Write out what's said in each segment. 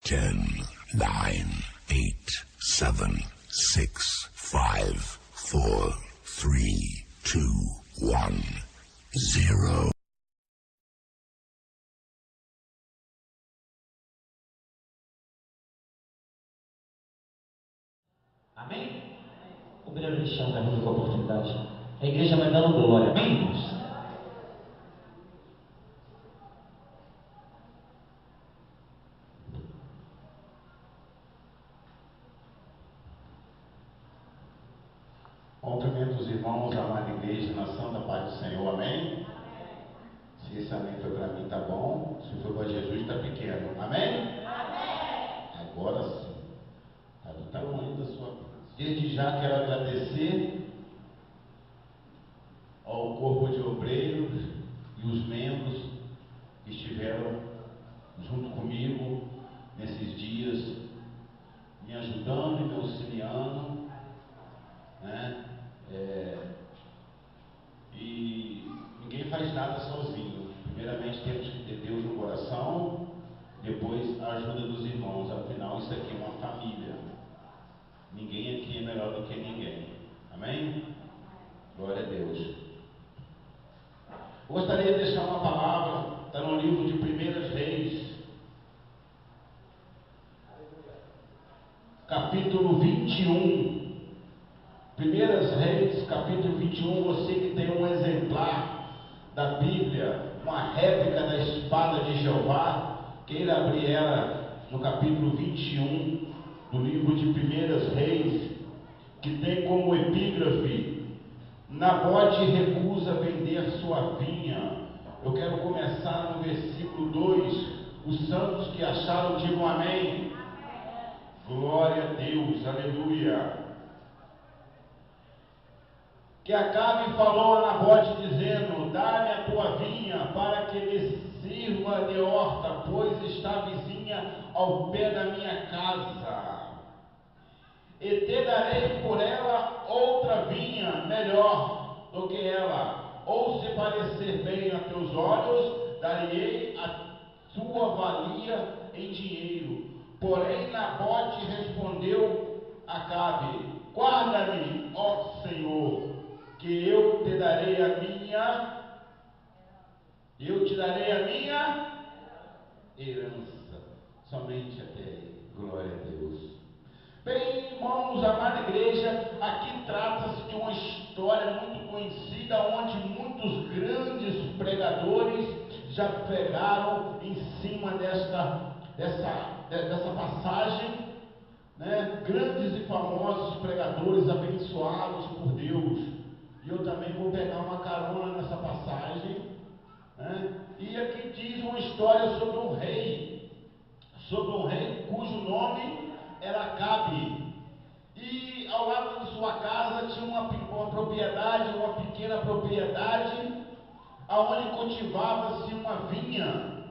10, 9, 8, 7, 6, 5, 4, 3, 2, 1, 0. Amém? Obrigado, Alexandre, amigo, com a oportunidade. A igreja vai dando glória. Amém, irmãos? Cumprimento os irmãos, a amada igreja, na santa paz do Senhor, amém? Se esse amém foi para mim, tá bom. Se foi para Jesus, tá pequeno, amém? Agora sim, está do tamanho da sua vida. Desde já quero agradecer ao corpo de obreiros e os membros que estiveram junto comigo nesses dias, me ajudando e me auxiliando, né? E ninguém faz nada sozinho. Primeiramente temos que ter Deus no coração, depois a ajuda dos irmãos. Afinal, isso aqui é uma família. Ninguém aqui é melhor do que ninguém. Amém? Glória a Deus. Gostaria de deixar uma palavra, está no livro de 1 Reis, capítulo 21. 1 Reis, capítulo 21, você que tem um exemplar da Bíblia, uma réplica da espada de Jeová, queira abrir ela no capítulo 21 do livro de 1 Reis, que tem como epígrafe: Nabote recusa vender sua vinha. Eu quero começar no versículo 2. Os santos que acharam, digam amém. Glória a Deus, aleluia. Que Acabe falou a Nabote, dizendo: dá-me a tua vinha, para que me sirva de horta, pois está vizinha ao pé da minha casa. E te darei por ela outra vinha, melhor do que ela. Ou se parecer bem a teus olhos, darei a sua valia em dinheiro. Porém Nabote respondeu a Acabe: guarda-me, ó Senhor, que eu te darei a minha herança, somente até aí. Glória a Deus. Bem, irmãos, amada igreja, aqui trata-se de uma história muito conhecida, onde muitos grandes pregadores já pregaram em cima dessa passagem, né? Grandes e famosos pregadores abençoados por Deus. E eu também vou pegar uma carona nessa passagem, né? E aqui diz uma história sobre um rei cujo nome era Acabe. E ao lado de sua casa tinha uma pequena propriedade, aonde cultivava-se uma vinha.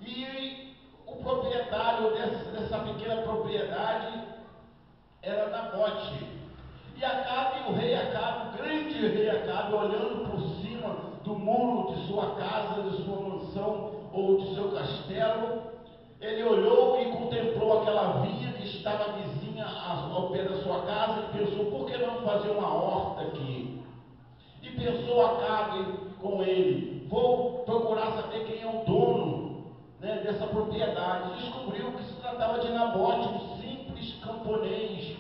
E o proprietário dessa pequena propriedade era Nabote. E Acabe, o grande rei Acabe, olhando por cima do muro de sua casa, de sua mansão ou de seu castelo, ele olhou e contemplou aquela vinha que estava vizinha ao pé da sua casa e pensou: por que não fazer uma horta aqui? E pensou Acabe com ele: vou procurar saber quem é o dono, né, dessa propriedade. Descobriu que se tratava de Nabote, um simples camponês.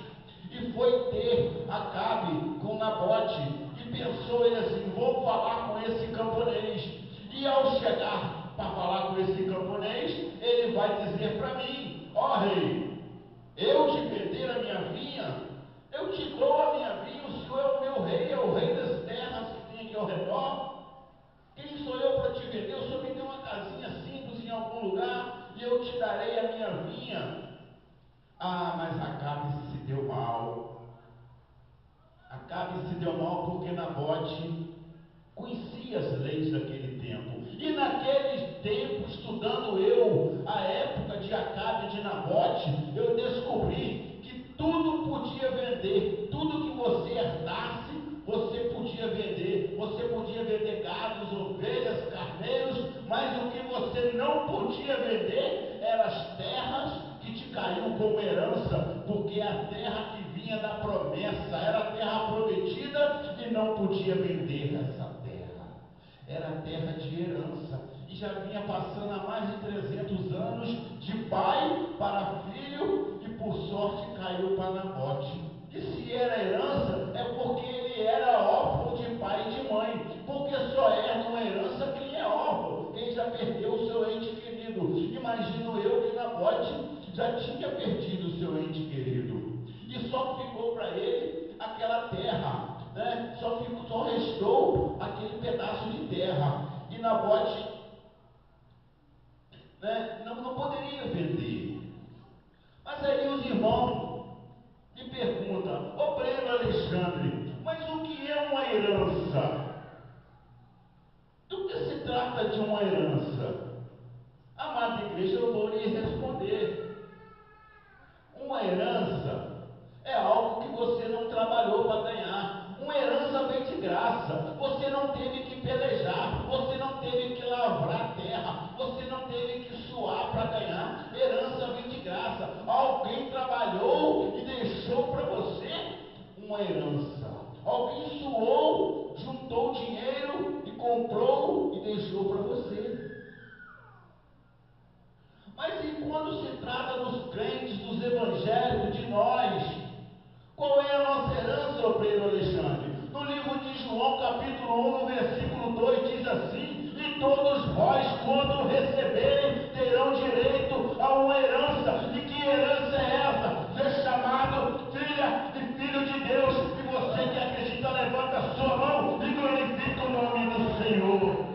E foi ter Acabe com Nabote. E pensou ele assim: vou falar com esse camponês. E ao chegar para falar com esse camponês, ele vai dizer para mim: ó rei, eu te vender a minha vinha, eu te dou a minha vinha, o senhor é o meu rei, é o rei das terras que tem aqui ao redor. Quem sou eu para te vender? O senhor me deu uma casinha simples em algum lugar e eu te darei a minha vinha. Ah, mas Acabe se deu mal. Acabe se deu mal porque Nabote conhecia as leis daquele tempo. E naquele tempo, estudando eu a época de Acabe e de Nabote, eu descobri que tudo podia vender. Tudo que você herdasse, você podia vender. Você podia vender gados, ovelhas, carneiros, mas o que você não podia vender eram as terras a terra que vinha da promessa, era a terra prometida e não podia vender essa terra. Era a terra de herança e já vinha passando há mais de 300 anos de pai para filho e por sorte caiu para Nabote. E se era herança, é porque ele era órfão de pai e de mãe. Porque só herda uma herança quem é órfão, quem já perdeu o seu ente querido. Imagino eu que Nabote já tinha perdido o seu ente querido. E só ficou para ele aquela terra, né? Só restou aquele pedaço de terra. E Nabote, né, não poderia vender. Mas aí os irmãos me pergunta, ô Breno Alexandre, mas o que é uma herança? Do que se trata de uma herança? Amada igreja, eu vou lhe responder. Uma herança é algo que você não trabalhou para ganhar. Uma herança vem de graça. Você não teve que pelejar. Você não teve que lavrar a terra. Você não teve que suar para ganhar. Herança vem de graça. Alguém trabalhou e deixou para você uma herança. Alguém suou, juntou dinheiro e comprou e deixou para você. Mas e quando se trata dos crentes, dos evangélicos, de nós? Qual é a nossa herança, Pedro Alexandre? No livro de João, capítulo 1, no versículo 2, diz assim: e todos vós, quando receberem, terão direito a uma herança. E que herança é essa? Ser chamado filha e filho de Deus. E você que acredita, levanta a sua mão e glorifica o nome do Senhor.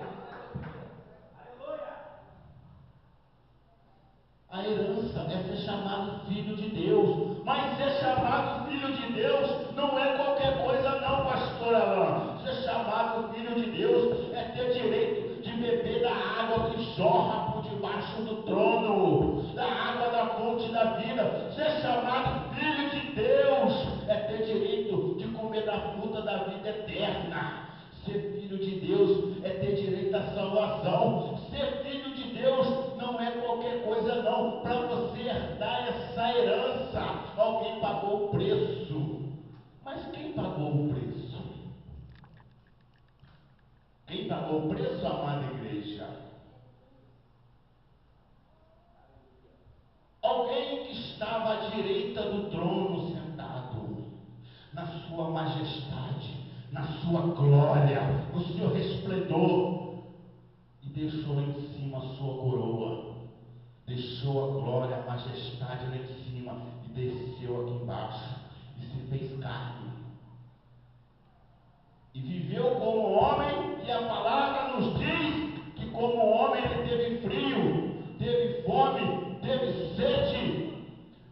A herança é ser chamado filho de Deus. Mas ser chamado filho de Deus não é qualquer coisa não, pastor Alain. Ser chamado filho de Deus é ter direito de beber da água que jorra por debaixo do trono, da água da fonte da vida. Ser chamado filho de Deus é ter direito de comer da fruta da vida eterna. Ser filho de Deus é ter direito à salvação. Ser filho de Deus não é qualquer coisa não. Para você herdar essa herança, alguém pagou o preço. Mas quem pagou o preço? Quem pagou o preço, amada igreja? Alguém que estava à direita do trono sentado, na sua majestade, na sua glória, no seu resplendor, e deixou lá em cima a sua coroa, deixou a glória, a majestade lá em cima, e desceu aqui embaixo, e se fez carne, e viveu como homem, e a palavra nos diz que como homem ele teve frio, teve fome, teve sede.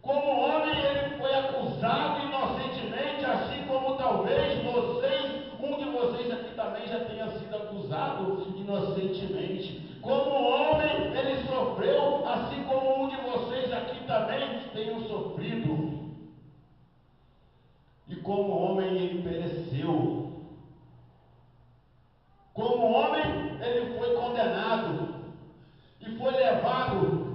Como homem ele foi acusado inocentemente, assim como talvez vocês, um de vocês aqui também já tenha sido acusado inocentemente. Como homem ele sofreu, assim como um de vocês aqui também tenham sofrido. E como homem ele pereceu. Como homem ele foi condenado e foi levado.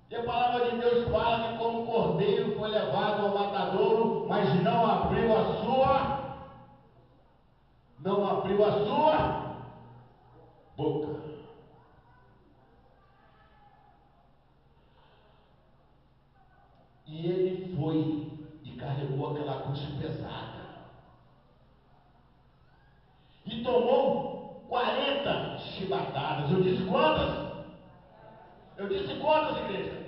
E a palavra de Deus fala que como cordeiro foi levado ao matadouro, mas não abriu a sua boca. E ele foi e carregou aquela cruz pesada. E tomou 40 chibatadas. Eu disse quantas? Eu disse quantas, igreja?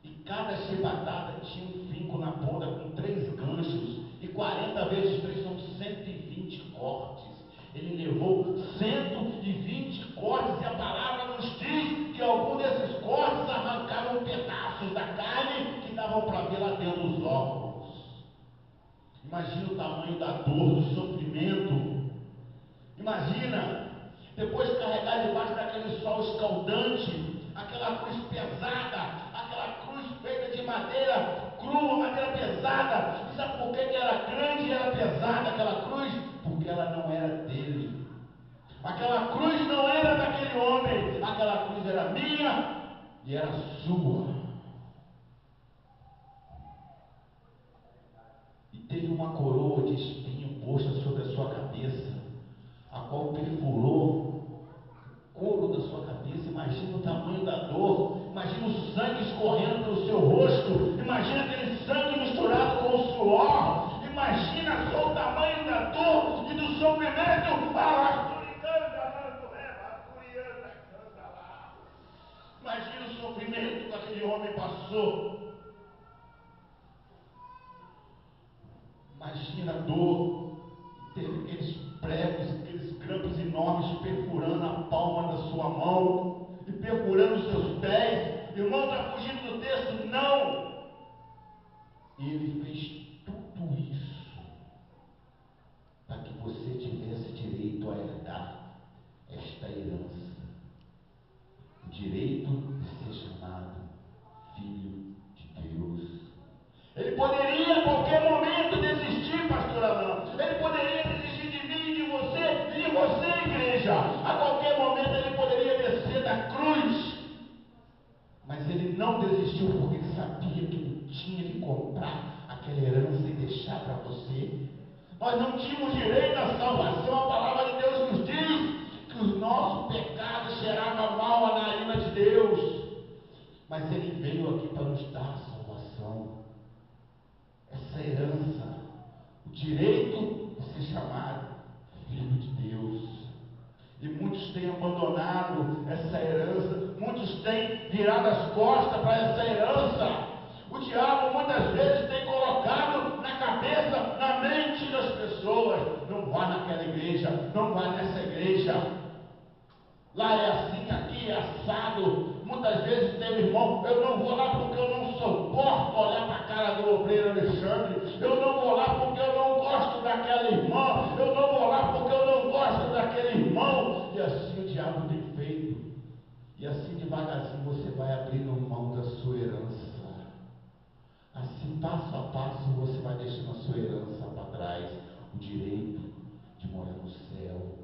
E cada chibatada tinha um finco na ponta com 3 ganchos. E 40 vezes 3 são 120 cortes. Ele levou 120 cortes. E a palavra nos diz que algum desses cortes arrancaram pedaços da carne que davam para ver lá dentro dos órgãos. Imagina o tamanho da dor, do sofrimento. Imagina, depois de carregar debaixo daquele sol escaldante, aquela cruz pesada, aquela cruz feita de madeira crua, madeira pesada. E sabe por que era grande e era pesada aquela cruz? Porque ela não era dele. Aquela cruz não era daquele homem, aquela cruz era minha e era sua. teve uma coroa de espinho posta sobre a sua cabeça, a qual perfurou o couro da sua cabeça. Imagina o tamanho da dor, imagina o sangue escorrendo pelo seu rosto, imagina aquele sangue misturado com o suor, imagina só o tamanho da dor e do sofrimento. Imagina o sofrimento que aquele homem passou. Imagina a dor. Teve aqueles pregos, aqueles grampos enormes perfurando a palma da sua mão e perfurando os seus pés. Irmão, está fugindo do texto? Não. Ele fez tudo isso para que você tivesse direito a herdar esta herança. O direito de ser chamado filho de Deus. Ele poderia a qualquer momento desistir, pastor Alain. Ele poderia desistir de mim, de você e de você, igreja. A qualquer momento ele poderia descer da cruz. Mas ele não desistiu porque ele sabia que ele tinha que comprar aquela herança e deixar para você. Nós não tínhamos direito à salvação. A palavra de Deus nos diz que o nosso pecado cheirava mal à narina de Deus. Mas ele veio aqui para nos dar a salvação. Essa herança, o direito de ser chamado filho de Deus. E muitos têm abandonado essa herança, muitos têm virado as costas para essa herança. O diabo muitas vezes tem colocado na cabeça, na mente das pessoas: não vá naquela igreja, não vá nessa igreja. Lá é assim, aqui é assado. Muitas vezes teve irmão: eu não vou lá porque eu não suporto olhar para a cara do obreiro Alexandre. Eu não vou lá porque eu não gosto daquela irmã. Eu não vou lá porque eu não gosto daquele irmão. E assim o diabo tem feito. E assim devagarzinho você vai abrindo mão da sua herança. Assim, passo a passo, você vai deixando a sua herança para trás. O direito de morar no céu.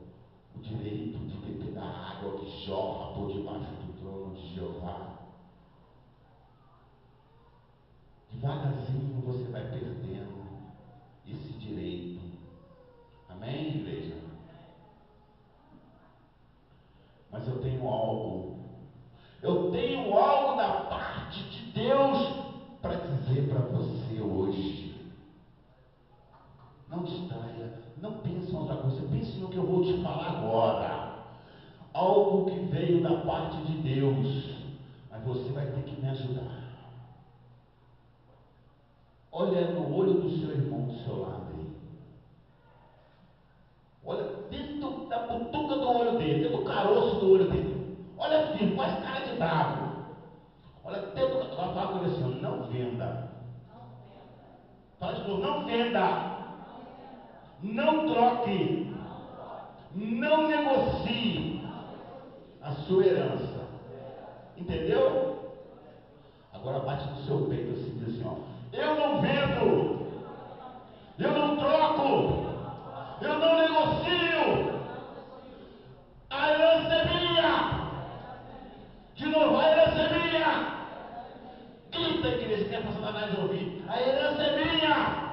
O direito de beber da água que jorra por debaixo do trono de Jeová. Devagarzinho você vai perdendo esse direito. Amém, igreja? Mas eu tenho algo. Eu tenho algo da parte de Deus para dizer para você hoje. Não distraia, não pense em outra coisa, pense no que eu vou te falar agora. Algo que veio da parte de Deus, mas você vai ter que me ajudar. Olha no olho do seu irmão do seu lado aí. Olha dentro da butuca do olho dele, dentro do caroço do olho dele. Olha firme, faz cara de bravo. Olha dentro do caroço, fala com ele assim: não venda. Fala de novo: não venda. Não troque. Não negocie a sua herança. Entendeu? Agora bate no seu peito assim, diz assim: ó, eu não vendo, eu não troco, eu não negocio. A herança é minha. De novo, a herança é minha. Grita, igreja, que é para Satanás ouvir: a herança é minha.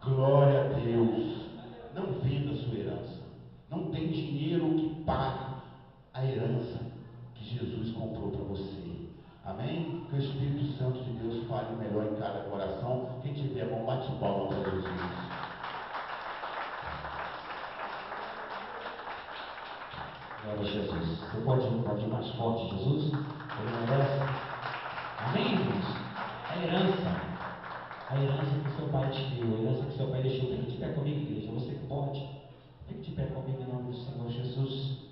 Glória a Deus. Não venda a sua herança. Não tem dinheiro que pague a herança que Jesus comprou para você. Amém? Que o Espírito Santo de Deus fale melhor em cada coração. Quem tiver mão, bate palma para Jesus. Glória a Jesus. Você pode ir mais forte, Jesus? Ele merece. Amém, irmãos? A herança. A herança que seu pai te deu, a herança que seu pai deixou. Fique de pé comigo, igreja. Você que pode. Fique de pé comigo em nome do Senhor Jesus.